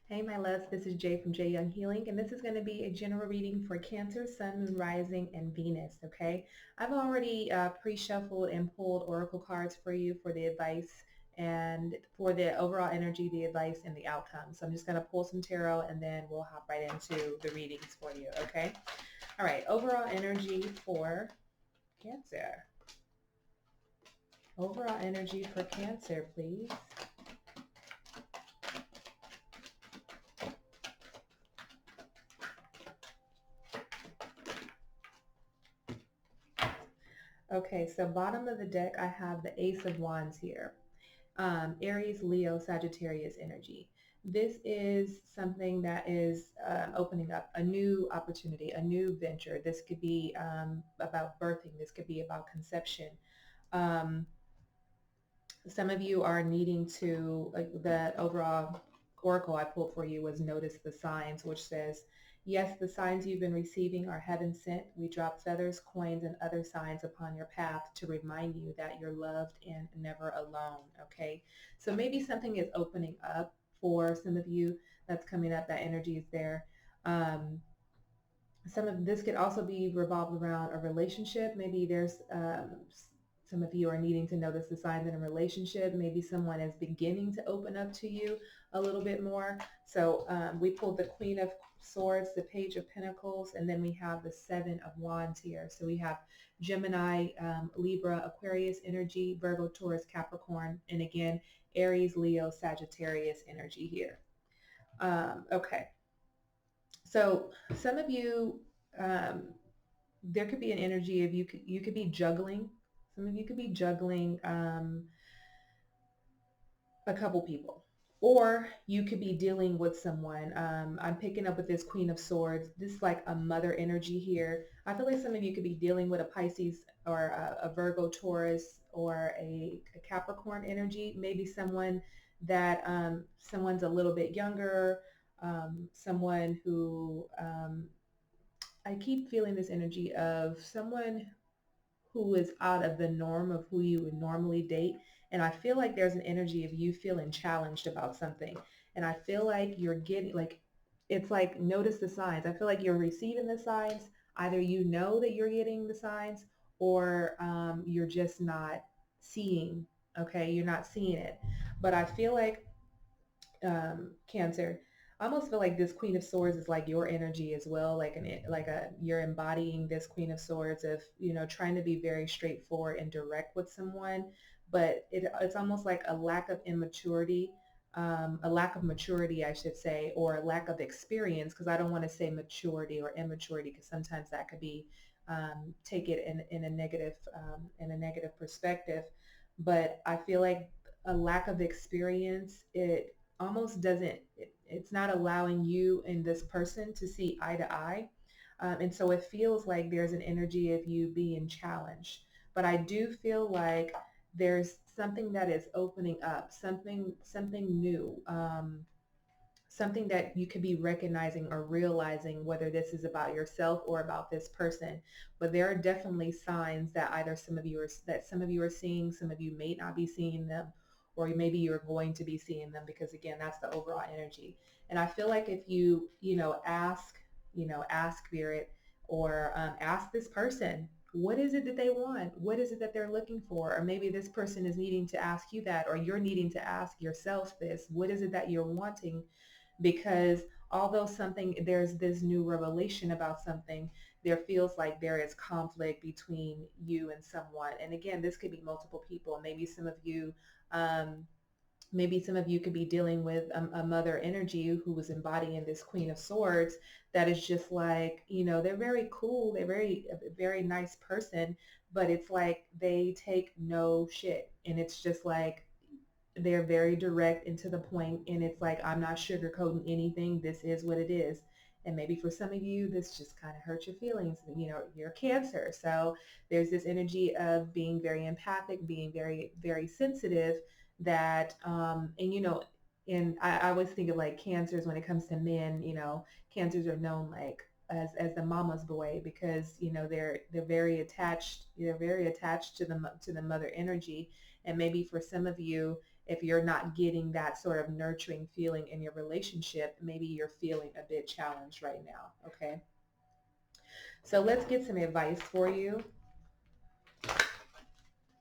Hey, my loves, this is Jay from JYoungHealing, and this is going to be a general reading for Cancer, Sun, Moon, Rising, and Venus, okay? I've already pre-shuffled and pulled oracle cards for you for the advice and for the overall energy, the advice, and the outcome. So I'm just going to pull some tarot, and then we'll hop right into the readings for you, okay? All right, overall energy for Cancer. Overall energy for Cancer, please. Okay, so bottom of the deck, I have the Ace of Wands here. Aries, Leo, Sagittarius energy. This is something that is opening up a new opportunity, a new venture. This could be about birthing. This could be about conception. Um, some of you are needing to, the overall oracle I pulled for you was notice the signs, which says, yes, the signs you've been receiving are heaven sent. We drop feathers, coins, and other signs upon your path to remind you that you're loved and never alone, okay? So maybe something is opening up for some of you that's coming up. That energy is there. Some of this could also be revolved around a relationship. Maybe there's some of you are needing to notice the signs in a relationship. Maybe someone is beginning to open up to you a little bit more. So we pulled the Queen of Swords, the Page of Pentacles, and then we have the Seven of Wands here. So we have Gemini, Libra, Aquarius energy, Virgo, Taurus, Capricorn, and again, Aries, Leo, Sagittarius energy here. Okay. So some of you, there could be an energy of you could be juggling. Some of you could be juggling a couple people, or you could be dealing with someone. I'm picking up with this Queen of Swords. This is like a mother energy here. I feel like some of you could be dealing with a Pisces or a Virgo, Taurus, or a Capricorn energy. Maybe someone that someone's a little bit younger, someone who I keep feeling this energy of someone who is out of the norm of who you would normally date. And I feel like there's an energy of you feeling challenged about something. And I feel like you're getting like, it's like, notice the signs. I feel like you're receiving the signs. Either you know that you're getting the signs, or you're just not seeing, okay? You're not seeing it. But I feel like Cancer, I almost feel like this Queen of Swords is like your energy as well, you're embodying this Queen of Swords of, trying to be very straightforward and direct with someone, but it's almost like a lack of immaturity, a lack of maturity, I should say, or a lack of experience, because I don't want to say maturity or immaturity, because sometimes that could be take it in a negative perspective. But I feel like a lack of experience, it almost doesn't, it's not allowing you and this person to see eye to eye. And so it feels like there's an energy of you being challenged. But I do feel like there's something that is opening up, something new, something that you could be recognizing or realizing, whether this is about yourself or about this person. But there are definitely signs that either some of you are seeing, some of you may not be seeing them, or maybe you're going to be seeing them, because again, that's the overall energy. And I feel like if you, ask spirit, or ask this person, what is it that they want? What is it that they're looking for? Or maybe this person is needing to ask you that, or you're needing to ask yourself this, what is it that you're wanting? Because although there's this new revelation about something, there feels like there is conflict between you and someone. And again, this could be multiple people. Um, maybe some of you could be dealing with a mother energy who was embodying this Queen of Swords, that is just like, they're very cool, they're a very nice person, but it's like they take no shit. And it's just like, they're very direct and to the point, and it's like, I'm not sugarcoating anything. This is what it is. And maybe for some of you, this just kind of hurts your feelings. You're Cancer, so there's this energy of being very empathic, being very, very sensitive. That and I always think of like Cancers when it comes to men. Cancers are known like as the mama's boy, because they're very attached. They're very attached to the mother energy. And maybe for some of you, if you're not getting that sort of nurturing feeling in your relationship, maybe you're feeling a bit challenged right now. Okay. So let's get some advice for you.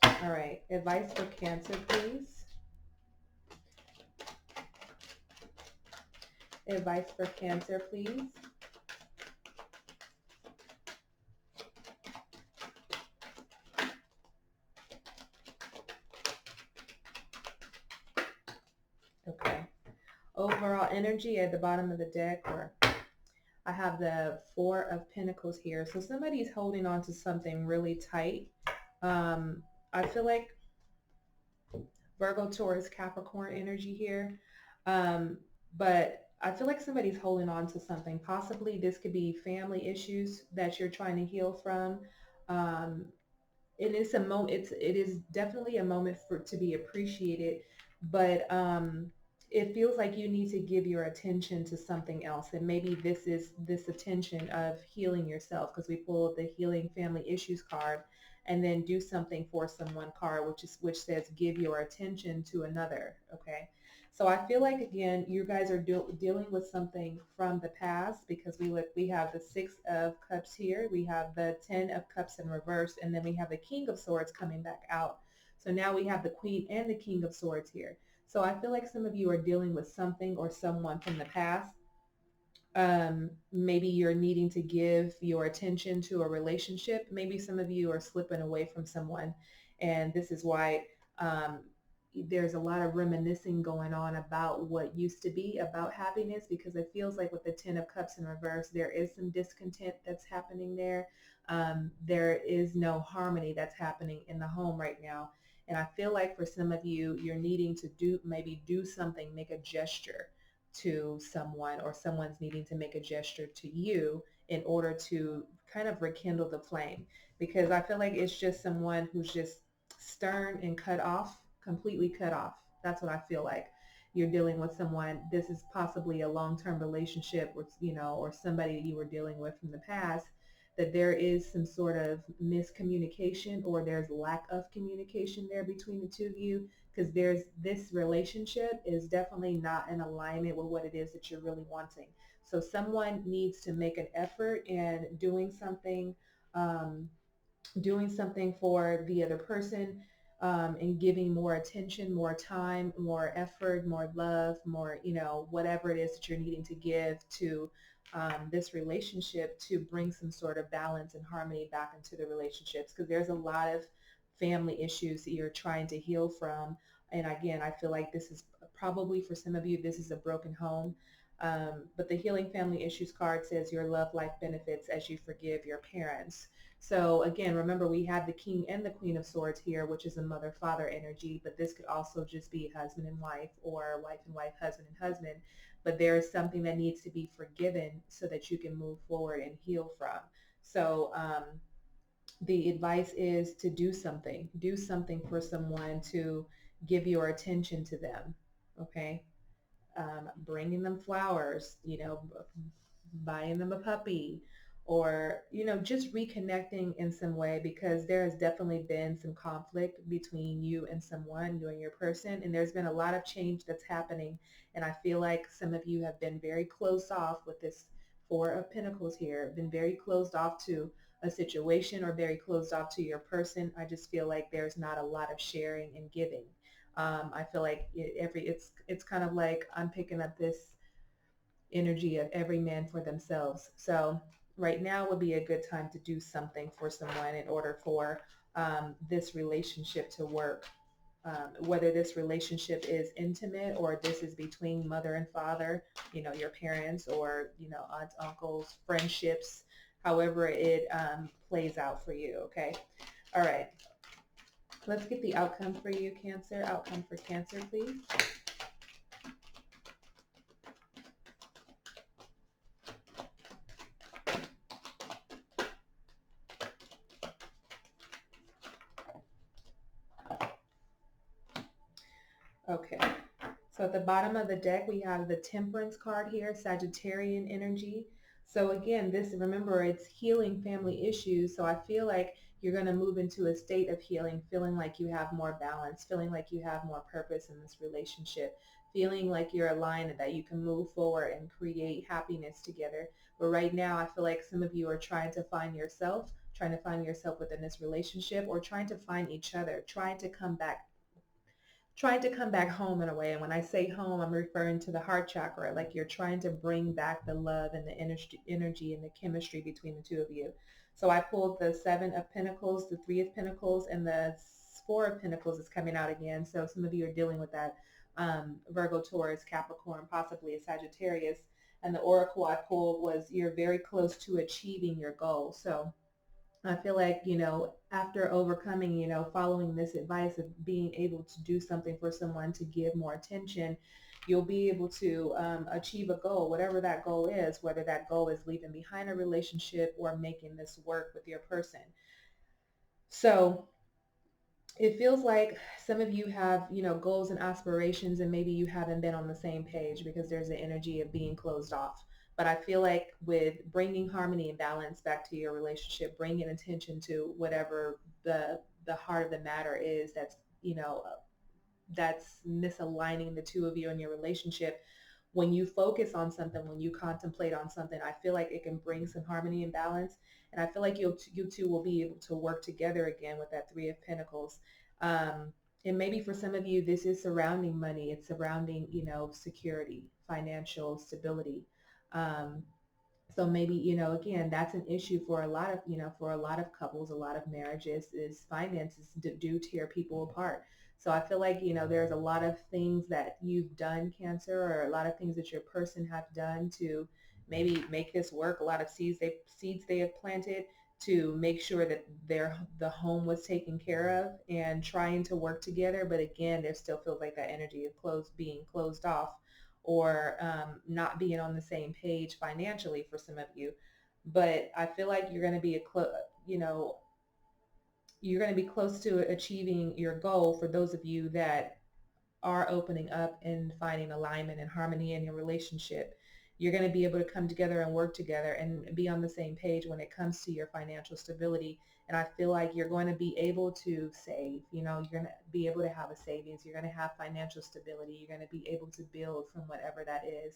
All right. Advice for Cancer, please. Advice for Cancer, please. Okay. Overall energy at the bottom of the deck, or I have the Four of Pentacles here. So somebody's holding on to something really tight. I feel like Virgo, Taurus, Capricorn energy here. Um, but I feel like somebody's holding on to something. Possibly this could be family issues that you're trying to heal from. Um, it is a moment. It is definitely a moment for to be appreciated, but it feels like you need to give your attention to something else, and maybe this is this attention of healing yourself, because we pulled the healing family issues card, and then do something for someone card, which says give your attention to another. Okay. So I feel like, again, you guys are dealing with something from the past, because we have the Six of Cups here, we have the Ten of Cups in reverse, and then we have the King of Swords coming back out. So now we have the Queen and the King of Swords here. So I feel like some of you are dealing with something or someone from the past. Maybe you're needing to give your attention to a relationship. Maybe some of you are slipping away from someone, and this is why um, there's a lot of reminiscing going on about what used to be, about happiness, because it feels like with the Ten of Cups in reverse, there is some discontent that's happening there. There is no harmony that's happening in the home right now. And I feel like for some of you, you're needing to do something, make a gesture to someone, or someone's needing to make a gesture to you in order to kind of rekindle the flame, because I feel like it's just someone who's just stern and cut off, completely cut off. That's what I feel like. You're dealing with someone, this is possibly a long-term relationship with, or somebody you were dealing with from the past, that there is some sort of miscommunication, or there's lack of communication there between the two of you, because this relationship is definitely not in alignment with what it is that you're really wanting. So someone needs to make an effort in um, doing something for the other person, and giving more attention, more time, more effort, more love, more, whatever it is that you're needing to give to this relationship, to bring some sort of balance and harmony back into the relationships, because there's a lot of family issues that you're trying to heal from. And again, I feel like this is probably, for some of you, this is a broken home. But the Healing Family Issues card says your love life benefits as you forgive your parents. So again, remember, we have the King and the Queen of Swords here, which is a mother-father energy, but this could also just be husband and wife, or wife and wife, husband and husband. But there is something that needs to be forgiven so that you can move forward and heal from. So the advice is to do something for someone, to give your attention to them. Okay. Bringing them flowers, buying them a puppy, or, just reconnecting in some way, because there has definitely been some conflict between you and someone, you and your person, and there's been a lot of change that's happening. And I feel like some of you have been very closed off with this Four of Pentacles here, been very closed off to a situation, or very closed off to your person. I just feel like there's not a lot of sharing and giving. I feel like it's kind of like I'm picking up this energy of every man for themselves. So right now would be a good time to do something for someone in order for this relationship to work. Whether this relationship is intimate, or this is between mother and father, your parents, or, aunts, uncles, friendships, however it plays out for you. Okay. All right. Let's get the outcome for you, Cancer. Outcome for Cancer, please. Okay. So at the bottom of the deck, we have the Temperance card here, Sagittarian energy. So again, this, remember, it's healing family issues. So I feel like you're going to move into a state of healing, feeling like you have more balance, feeling like you have more purpose in this relationship, feeling like you're aligned and that you can move forward and create happiness together. But right now, I feel like some of you are trying to find yourself within this relationship, or trying to find each other, trying to come back home in a way. And when I say home, I'm referring to the heart chakra. Like you're trying to bring back the love and the energy and the chemistry between the two of you. So I pulled the Seven of Pentacles, the Three of Pentacles, and the Four of Pentacles is coming out again. So some of you are dealing with that, Virgo, Taurus, Capricorn, possibly a Sagittarius. And the oracle I pulled was, you're very close to achieving your goal. So I feel like, after overcoming, following this advice of being able to do something for someone, to give more attention, you'll be able to achieve a goal, whatever that goal is, whether that goal is leaving behind a relationship or making this work with your person. So it feels like some of you have, goals and aspirations, and maybe you haven't been on the same page because there's the energy of being closed off. But I feel like with bringing harmony and balance back to your relationship, bringing attention to whatever the heart of the matter is, that's misaligning the two of you in your relationship. When you focus on something, when you contemplate on something, I feel like it can bring some harmony and balance. And I feel like you two will be able to work together again with that Three of Pentacles. Um, and maybe for some of you, this is surrounding money. It's surrounding, security, financial stability. Um, so maybe, again, that's an issue for a lot of, for a lot of couples, a lot of marriages, is finances do tear people apart. So I feel like, there's a lot of things that you've done, Cancer, or a lot of things that your person have done to maybe make this work. A lot of seeds they have planted to make sure that the home was taken care of, and trying to work together. But again, there still feels like that energy of being closed off, or not being on the same page financially for some of you. But I feel like you're going to be you know, you're going to be close to achieving your goal for those of you that are opening up and finding alignment and harmony in your relationship. You're going to be able to come together and work together and be on the same page when it comes to your financial stability. And I feel like you're going to be able to save, you're going to be able to have a savings. You're going to have financial stability. You're going to be able to build from whatever that is.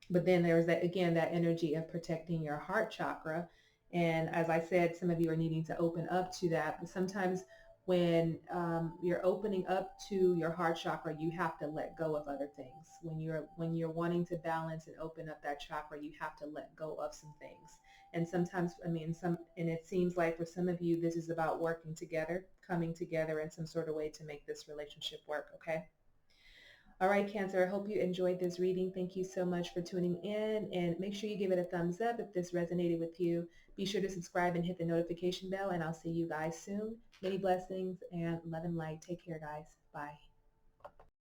But then there's that, again, that energy of protecting your heart chakra. And as I said, some of you are needing to open up to that. But sometimes when you're opening up to your heart chakra, you have to let go of other things. When you're wanting to balance and open up that chakra, you have to let go of some things. And sometimes, and it seems like for some of you, this is about working together, coming together in some sort of way to make this relationship work. Okay. All right, Cancer, I hope you enjoyed this reading. Thank you so much for tuning in, and make sure you give it a thumbs up if this resonated with you. Be sure to subscribe and hit the notification bell, and I'll see you guys soon. Many blessings and love and light. Take care, guys. Bye.